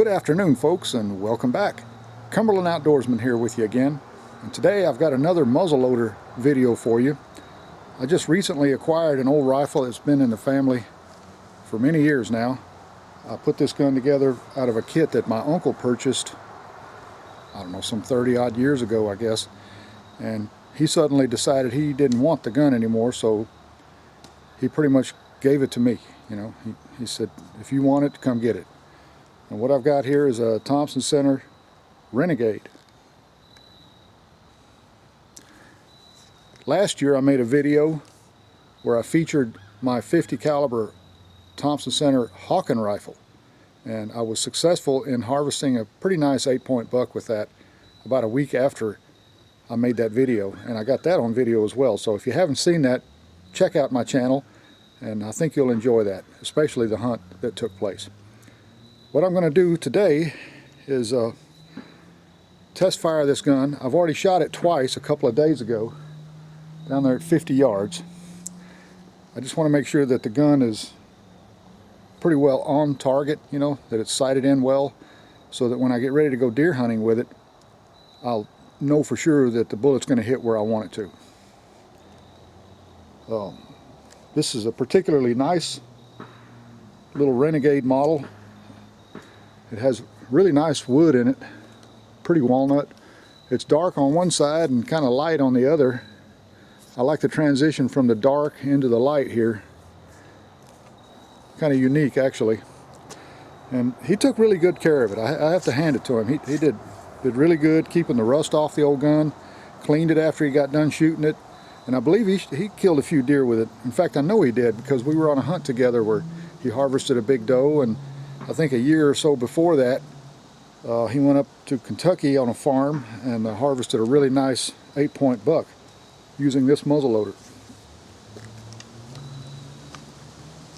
Good afternoon, folks, and welcome back. Cumberland Outdoorsman here with you again, and today I've got another muzzleloader video for you. I just recently acquired an old rifle that's been in the family for many years now. I put this gun together out of a kit that my uncle purchased, I don't know, some 30 odd years ago, I guess, and he suddenly decided he didn't want the gun anymore, so he pretty much gave it to me. You know, he said, if you want it, come get it. And what I've got here is a Thompson Center Renegade. Last year I made a video where I featured my 50 caliber Thompson Center Hawken rifle, and I was successful in harvesting a pretty nice 8-point buck with that about a week after I made that video, and I got that on video as well. So if you haven't seen that, check out my channel, and I think you'll enjoy that, especially the hunt that took place. What I'm going to do today is test fire this gun. I've already shot it twice a couple of days ago down there at 50 yards. I just want to make sure that the gun is pretty well on target, you know, that it's sighted in well, so that when I get ready to go deer hunting with it, I'll know for sure that the bullet's going to hit where I want it to. This is a particularly nice little Renegade model. It has really nice wood in it, pretty walnut. It's dark on one side and kind of light on the other. I like the transition from the dark into the light here. Kind of unique, actually. And he took really good care of it. I have to hand it to him. He did really good keeping the rust off the old gun, cleaned it after he got done shooting it, and I believe he killed a few deer with it. In fact, I know he did, because we were on a hunt together where he harvested a big doe, and I think a year or so before that, he went up to Kentucky on a farm and harvested a really nice 8-point buck using this muzzleloader.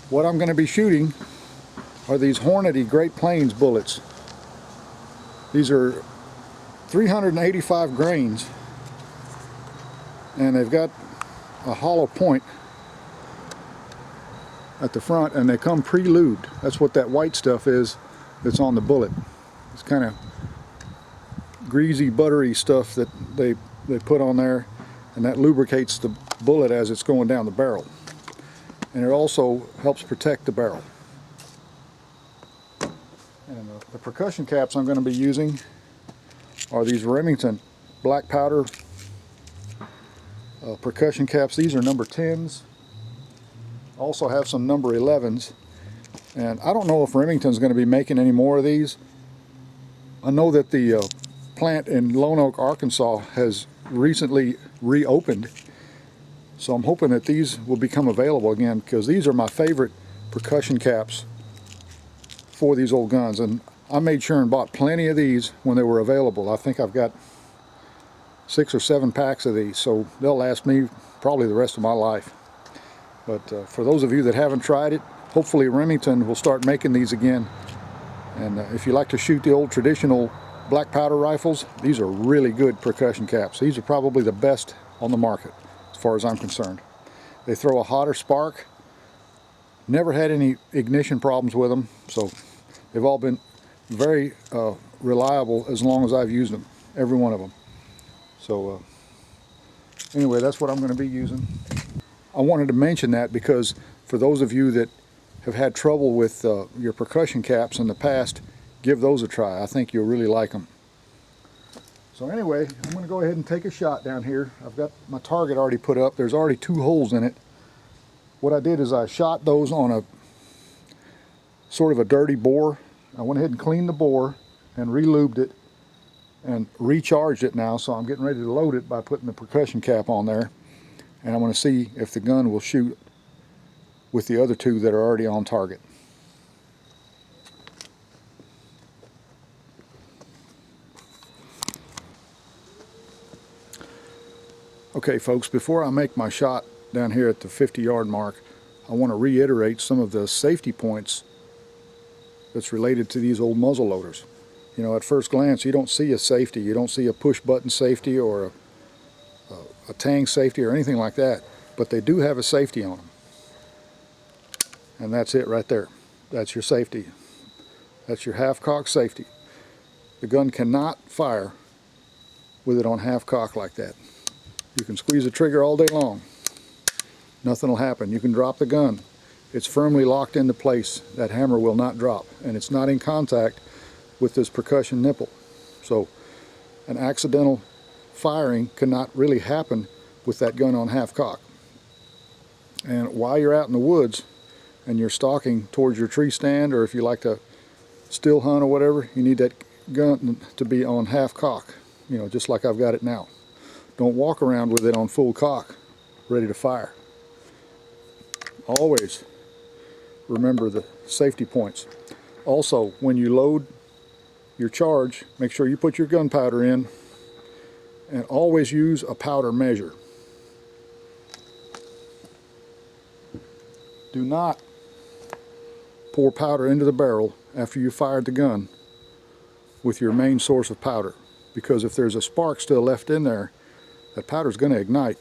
What I'm going to be shooting are these Hornady Great Plains bullets. These are 385 grains, and they've got a hollow point at the front, and they come pre-lubed. That's what that white stuff is that's on the bullet. It's kind of greasy, buttery stuff that they put on there, and that lubricates the bullet as it's going down the barrel. And it also helps protect the barrel. And the percussion caps I'm going to be using are these Remington black powder percussion caps. These are number 10s. Also have some number 11s, and I don't know if Remington's going to be making any more of these. I know that the plant in Lone Oak, Arkansas has recently reopened, so I'm hoping that these will become available again, because these are my favorite percussion caps for these old guns, and I made sure and bought plenty of these when they were available. I think I've got 6 or 7 packs of these, so they'll last me probably the rest of my life. But for those of you that haven't tried it, hopefully Remington will start making these again. And if you like to shoot the old traditional black powder rifles, these are really good percussion caps. These are probably the best on the market as far as I'm concerned. They throw a hotter spark. Never had any ignition problems with them, so they've all been very reliable as long as I've used them, every one of them. So anyway, that's what I'm going to be using. I wanted to mention that because for those of you that have had trouble with your percussion caps in the past, give those a try. I think you'll really like them. So anyway, I'm going to go ahead and take a shot down here. I've got my target already put up. There's already 2 holes in it. What I did is I shot those on a sort of a dirty bore. I went ahead and cleaned the bore and re-lubed it and recharged it now, so I'm getting ready to load it by putting the percussion cap on there. And I'm going to see if the gun will shoot with the other 2 that are already on target. Okay folks, before I make my shot down here at the 50-yard mark, I want to reiterate some of the safety points that's related to these old muzzle loaders. You know, at first glance you don't see a safety. You don't see a push button safety or a tang safety or anything like that, but they do have a safety on them, and that's it right there. That's your safety. That's your half-cock safety. The gun cannot fire with it on half-cock like that. You can squeeze the trigger all day long. Nothing will happen. You can drop the gun. It's firmly locked into place. That hammer will not drop, and it's not in contact with this percussion nipple. So an accidental firing cannot really happen with that gun on half-cock. And while you're out in the woods and you're stalking towards your tree stand, or if you like to still hunt or whatever, you need that gun to be on half-cock, you know, just like I've got it now. Don't walk around with it on full cock, ready to fire. Always remember the safety points. Also, when you load your charge, make sure you put your gunpowder in, and always use a powder measure. Do not pour powder into the barrel after you fired the gun with your main source of powder, because if there's a spark still left in there, that powder is going to ignite.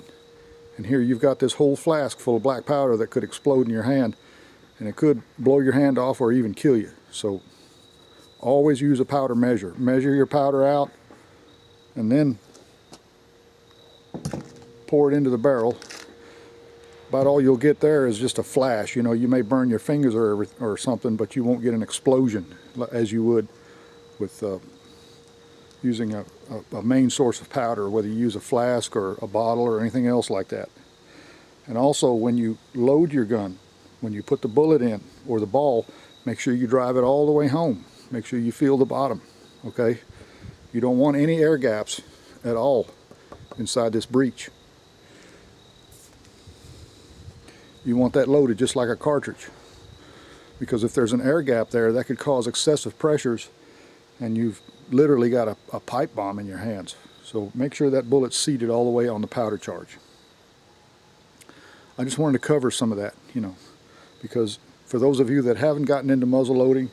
And here you've got this whole flask full of black powder that could explode in your hand, and it could blow your hand off or even kill you. So always use a powder measure. Measure your powder out and then pour it into the barrel. About all you'll get there is just a flash. You know, you may burn your fingers or something, but you won't get an explosion as you would with using a main source of powder, whether you use a flask or a bottle or anything else like that. And also, when you load your gun, when you put the bullet in or the ball, make sure you drive it all the way home. Make sure you feel the bottom, okay? You don't want any air gaps at all inside this breech. You want that loaded just like a cartridge, because if there's an air gap there, that could cause excessive pressures and you've literally got a pipe bomb in your hands. So make sure that bullet's seated all the way on the powder charge. I just wanted to cover some of that, you know, because for those of you that haven't gotten into muzzle loading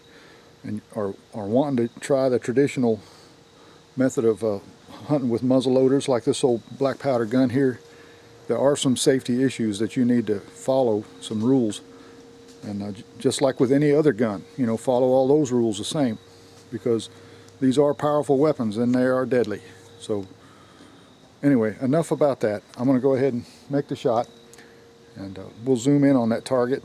and are wanting to try the traditional method of hunting with muzzle loaders like this old black powder gun here, there are some safety issues that you need to follow, some rules. And just like with any other gun, you know, follow all those rules the same, because these are powerful weapons and they are deadly. So anyway, enough about that. I'm going to go ahead and make the shot, and we'll zoom in on that target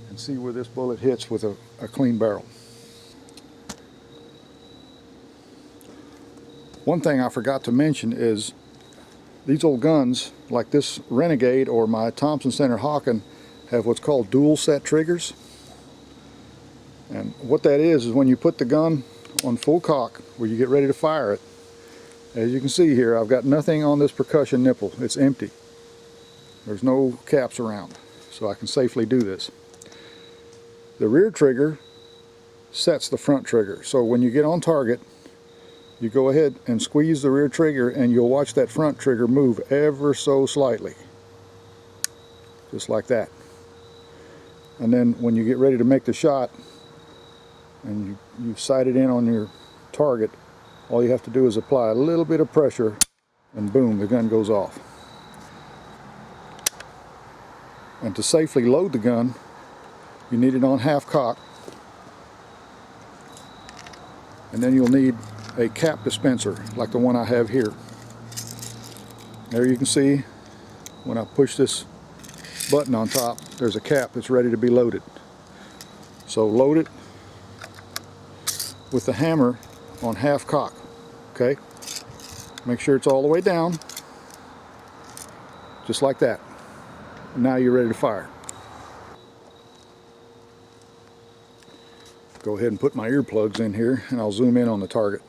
and see where this bullet hits with a clean barrel. One thing I forgot to mention is these old guns, like this Renegade or my Thompson Center Hawken, have what's called dual set triggers. And what that is when you put the gun on full cock, where you get ready to fire it, as you can see here, I've got nothing on this percussion nipple. It's empty. There's no caps around, so I can safely do this. The rear trigger sets the front trigger. So when you get on target, you go ahead and squeeze the rear trigger and you'll watch that front trigger move ever so slightly. Just like that. And then when you get ready to make the shot and you sight it in on your target, all you have to do is apply a little bit of pressure and boom, the gun goes off. And to safely load the gun, you need it on half cock, and then you'll need a cap dispenser like the one I have here. There you can see when I push this button on top, there's a cap that's ready to be loaded. So load it with the hammer on half cock, okay? Make sure it's all the way down, just like that. And now you're ready to fire. Go ahead and put my earplugs in here and I'll zoom in on the target.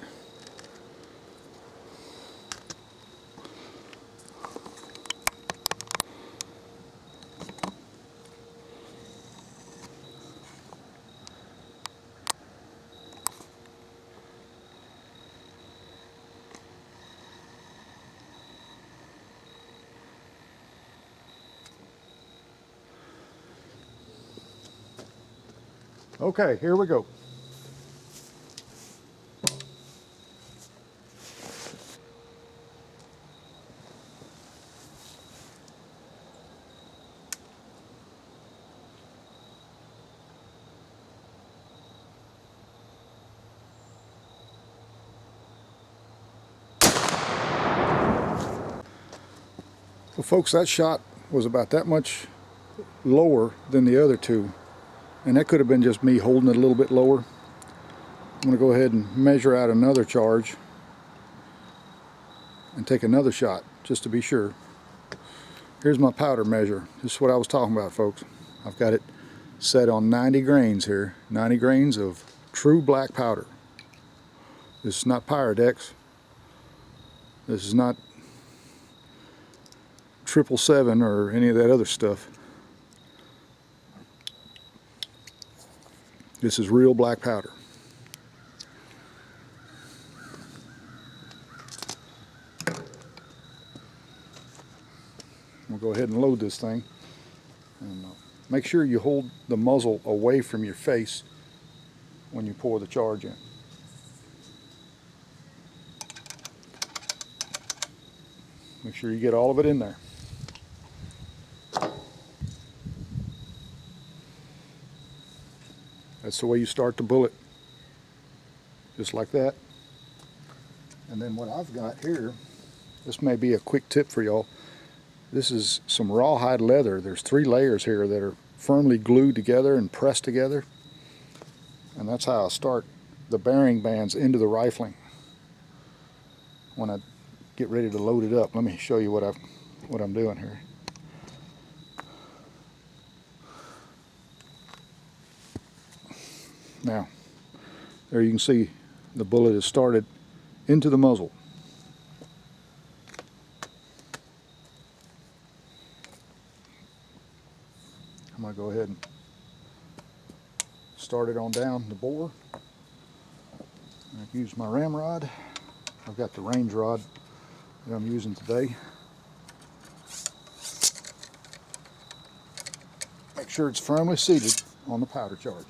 Okay, here we go. Well folks, that shot was about that much lower than the other two, and that could have been just me holding it a little bit lower. I'm going to go ahead and measure out another charge and take another shot just to be sure. Here's my powder measure. This is what I was talking about, folks. I've got it set on 90 grains here. 90 grains of true black powder. This is not Pyrodex. This is not 777 or any of that other stuff. This is real black powder. We'll go ahead and load this thing. And make sure you hold the muzzle away from your face when you pour the charge in. Make sure you get all of it in there. That's the way you start the bullet. Just like that. And then what I've got here, this may be a quick tip for y'all. This is some rawhide leather. There's 3 layers here that are firmly glued together and pressed together. And that's how I start the bearing bands into the rifling when I get ready to load it up. Let me show you what I'm doing here. Now, there you can see the bullet is started into the muzzle. I'm going to go ahead and start it on down the bore. I've used my ramrod. I've got the range rod that I'm using today. Make sure it's firmly seated on the powder charge.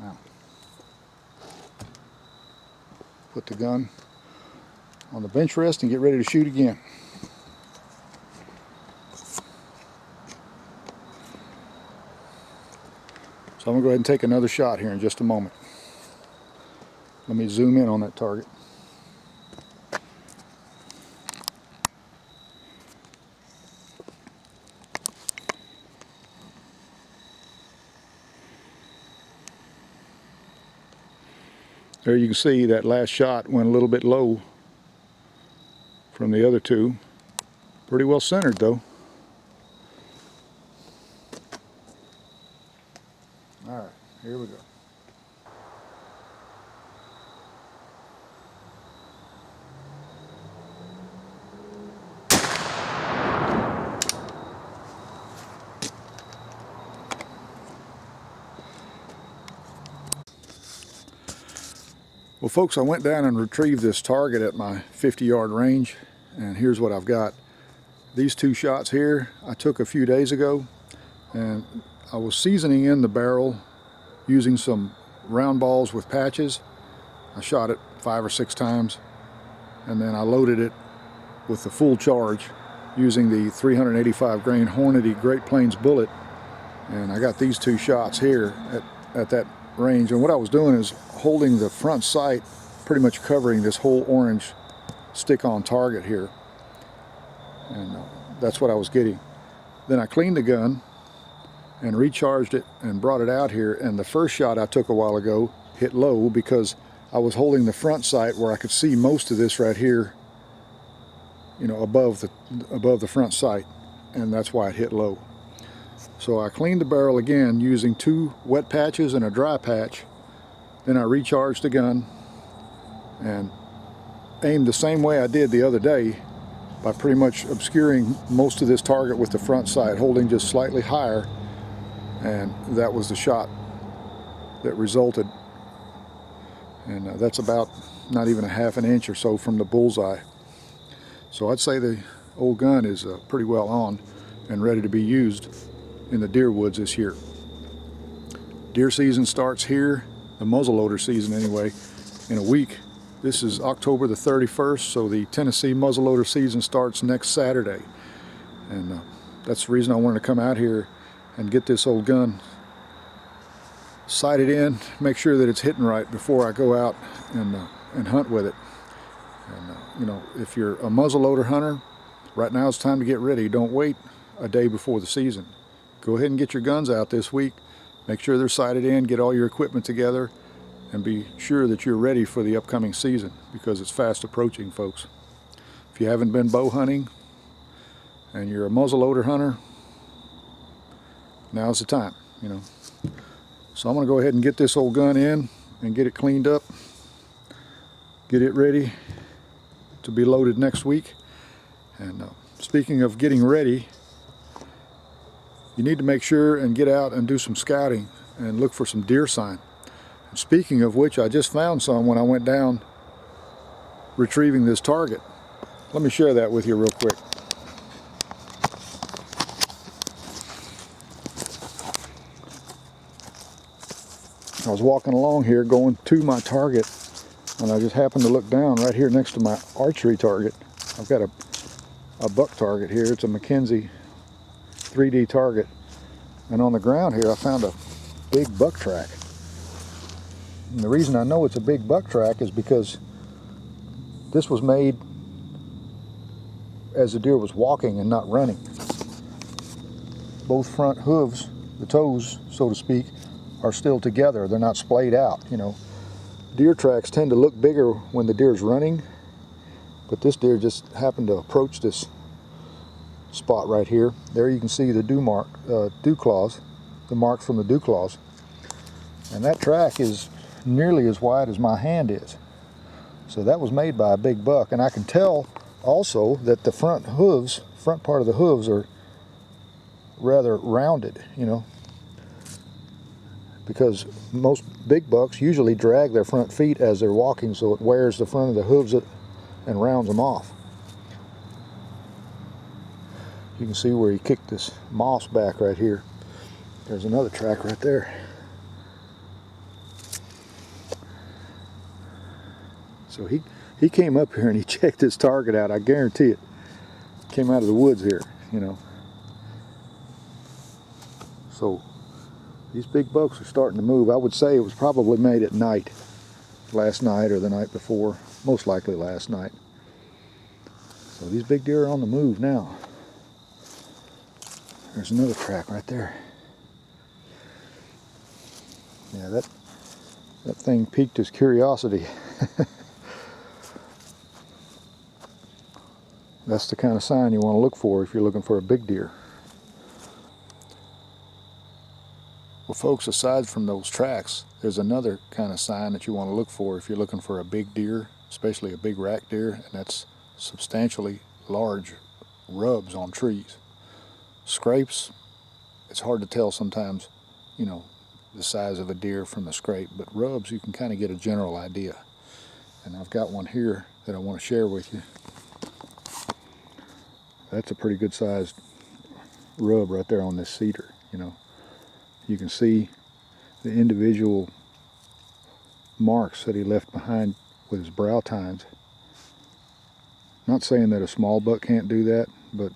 Now, put the gun on the bench rest and get ready to shoot again. So I'm going to go ahead and take another shot here in just a moment. Let me zoom in on that target. There you can see that last shot went a little bit low from the other two. Pretty well centered though. Alright, here we go. Well folks, I went down and retrieved this target at my 50-yard range, and here's what I've got. These 2 shots here I took a few days ago, and I was seasoning in the barrel using some round balls with patches. I shot it 5 or 6 times, and then I loaded it with the full charge using the 385 grain Hornady Great Plains bullet, and I got these 2 shots here at that range. And what I was doing is holding the front sight, pretty much covering this whole orange stick-on target here, and that's what I was getting. Then I cleaned the gun and recharged it and brought it out here, and the first shot I took a while ago hit low because I was holding the front sight where I could see most of this right here, you know, above the front sight, and that's why it hit low. So I cleaned the barrel again using 2 wet patches and a dry patch. Then I recharged the gun and aimed the same way I did the other day by pretty much obscuring most of this target with the front sight, holding just slightly higher, and that was the shot that resulted. And that's about not even a half an inch or so from the bullseye. So I'd say the old gun is pretty well on and ready to be used in the deer woods this year. Deer season starts here, the muzzleloader season anyway, in a week. This is October the 31st, so the Tennessee muzzleloader season starts next Saturday. And that's the reason I wanted to come out here and get this old gun sighted in, make sure that it's hitting right before I go out and hunt with it. And you know, if you're a muzzleloader hunter, Right now it's time to get ready. Don't wait a day before the season. Go ahead and get your guns out this week. Make sure they're sighted in, get all your equipment together, and be sure that you're ready for the upcoming season, because it's fast approaching, folks. If you haven't been bow hunting and you're a muzzleloader hunter, now's the time, you know. So I'm going to go ahead and get this old gun in and get it cleaned up, get it ready to be loaded next week. And speaking of getting ready, you need to make sure and get out and do some scouting and look for some deer sign. And speaking of which, I just found some when I went down retrieving this target. Let me share that with you real quick. I was walking along here going to my target, and I just happened to look down right here next to my archery target. I've got a buck target here. It's a Mackenzie 3D target, and on the ground here I found a big buck track. And the reason I know it's a big buck track is because this was made as the deer was walking and not running. Both front hooves, the toes so to speak, are still together. They're not splayed out. You know, deer tracks tend to look bigger when the deer's running, but this deer just happened to approach this spot right here. There you can see the dew claws, the marks from the dew claws, and that track is nearly as wide as my hand is. So that was made by a big buck, and I can tell also that the front part of the hooves are rather rounded, you know, because most big bucks usually drag their front feet as they're walking, so it wears the front of the hooves and rounds them off. You can see where he kicked this moss back right here. There's another track right there. So he came up here and he checked his target out. I guarantee it. Came out of the woods here, you know. So these big bucks are starting to move. I would say it was probably made at night, last night or the night before, most likely last night. So these big deer are on the move now. There's another track right there. Yeah, that thing piqued his curiosity. That's the kind of sign you want to look for if you're looking for a big deer. Well, folks, aside from those tracks, there's another kind of sign that you want to look for if you're looking for a big deer, especially a big rack deer, and that's substantially large rubs on trees. Scrapes, it's hard to tell sometimes, you know, the size of a deer from the scrape, but rubs, you can kind of get a general idea. And I've got one here that I want to share with you. That's a pretty good sized rub right there on this cedar, you know. You can see the individual marks that he left behind with his brow tines. Not saying that a small buck can't do that, but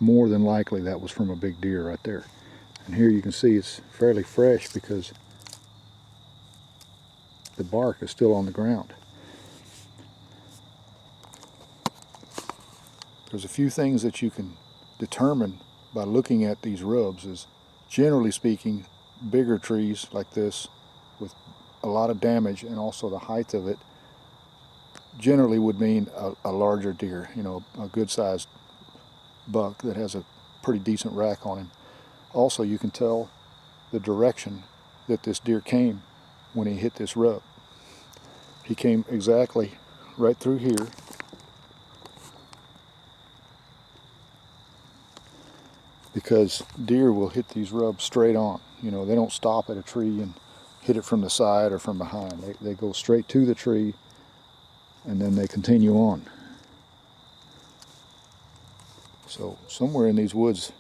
more than likely that was from a big deer right there. And here you can see it's fairly fresh because the bark is still on the ground. There's a few things that you can determine by looking at these rubs. Is generally speaking, bigger trees like this with a lot of damage and also the height of it generally would mean a larger deer, you know, a good sized buck that has a pretty decent rack on him. Also, you can tell the direction that this deer came when he hit this rub. He came exactly right through here. Because deer will hit these rubs straight on. You know, they don't stop at a tree and hit it from the side or from behind. They go straight to the tree and then they continue on. So somewhere in these woods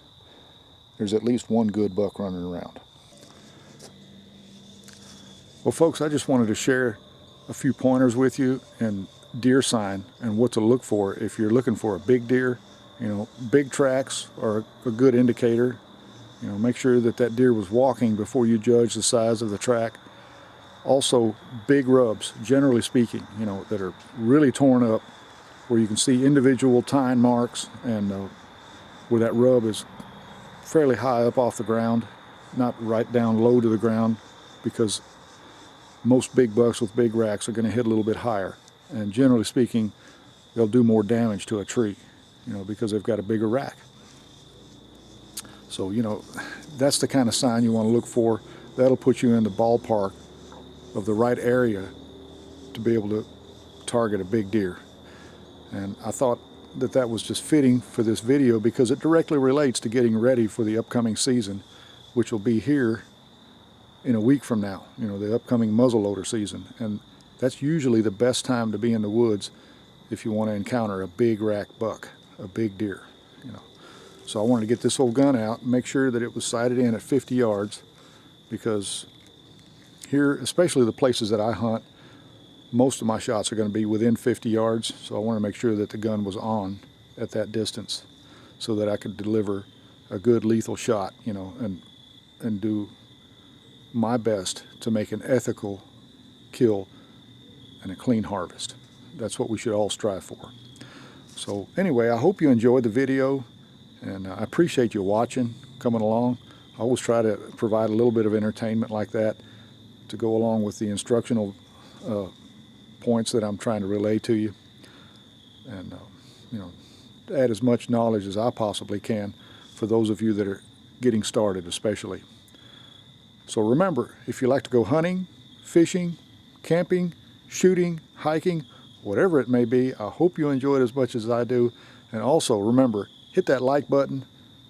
there's at least one good buck running around. Well, folks, I just wanted to share a few pointers with you and deer sign and what to look for if you're looking for a big deer. You know, big tracks are a good indicator. You know, make sure that that deer was walking before you judge the size of the track. Also, big rubs, generally speaking, you know, that are really torn up where you can see individual tine marks, and where that rub is fairly high up off the ground, not right down low to the ground, because most big bucks with big racks are going to hit a little bit higher, and generally speaking they'll do more damage to a tree, because they've got a bigger rack. So that's the kind of sign you want to look for. That'll put you in the ballpark of the right area to be able to target a big deer. And I thought that that was just fitting for this video, because it directly relates to getting ready for the upcoming season, which will be here in a week from now, the upcoming muzzleloader season. And that's usually the best time to be in the woods if you want to encounter a big rack buck, a big deer. So I wanted to get this old gun out and make sure that it was sighted in at 50 yards, because here, especially the places that I hunt, most of my shots are going to be within 50 yards, so I want to make sure that the gun was on at that distance so that I could deliver a good lethal shot, and do my best to make an ethical kill and a clean harvest. That's what we should all strive for. So anyway, I hope you enjoyed the video, and I appreciate you watching, coming along. I always try to provide a little bit of entertainment like that to go along with the instructional points that I'm trying to relay to you, and add as much knowledge as I possibly can for those of you that are getting started especially. So remember, if you like to go hunting, fishing, camping, shooting, hiking, whatever it may be, I hope you enjoy it as much as I do. And also remember, hit that like button,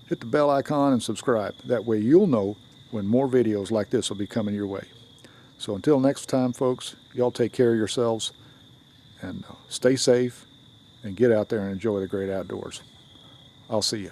hit the bell icon, and subscribe. That way you'll know when more videos like this will be coming your way. So until next time, folks, y'all take care of yourselves, and stay safe, and get out there and enjoy the great outdoors. I'll see you.